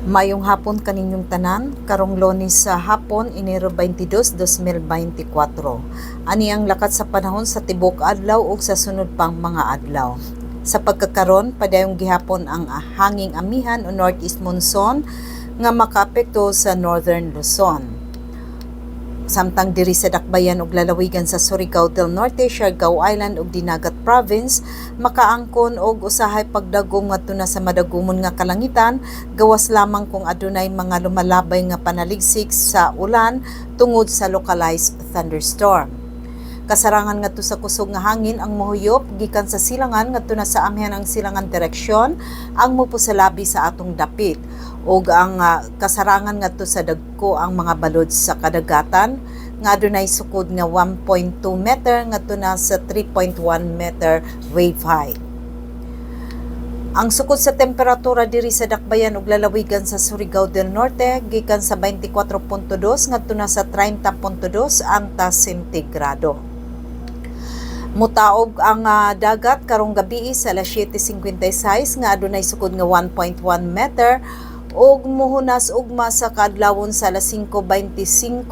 Mayong hapon kaninyong tanan, karong Lunes sa hapon, Enero 22, 2024. Ani ang lakat sa panahon sa tibok adlaw ug sa sunod pang mga adlaw. Sa pagkakaron, padayong gihapon ang hanging amihan o northeast monsoon nga makaapekto sa northern Luzon. Samtang diri sa dakbayan ug lalawigan sa Surigao del Norte, Siargao Island ug Dinagat Province, makaangkon og usahay pagdagom ngadto na sa madagumon nga kalangitan, gawas lamang kung adunay mga lumalabay nga panaligsik sa ulan tungod sa localized thunderstorm. Kasarangan ngadto sa kusog nga hangin ang mohuyop gikan sa silangan ngadto na sa amihan ang silangan direksyon ang mopusalabi sa atong dapit ug ang kasarangan ngadto sa dagko ang mga balod sa kadagatan nga adunay sukod nga 1.2 meter ngadto na sa 3.1 meter wave height. Ang sukod sa temperatura diri sa dakbayan ug lalawigan sa Surigao del Norte gikan sa 24.2 ngadto na sa 30.2 ang sentigrado. Mutaog ang dagat karong gabi sa alas 7:56 nga adunay sukod nga 1.1 meter ug muhunas ugma sa kaadlawon sa alas 5:25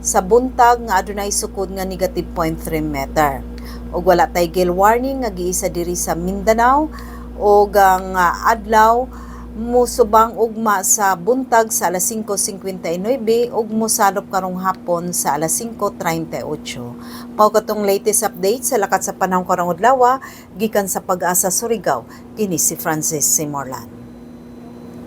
sa buntag nga adunay sukod nga negative 0.3 meter. Ug wala tay gale warning nga giisa diri sa Mindanao ug ang adlaw musubang ugma sa buntag sa alas 5:59 ug mosalop karong hapon sa alas 5:38. Pao katong latest update sa lakat sa panahon karong adlaw gikan sa Pag-asa Surigao, kini si Francis Simorlan.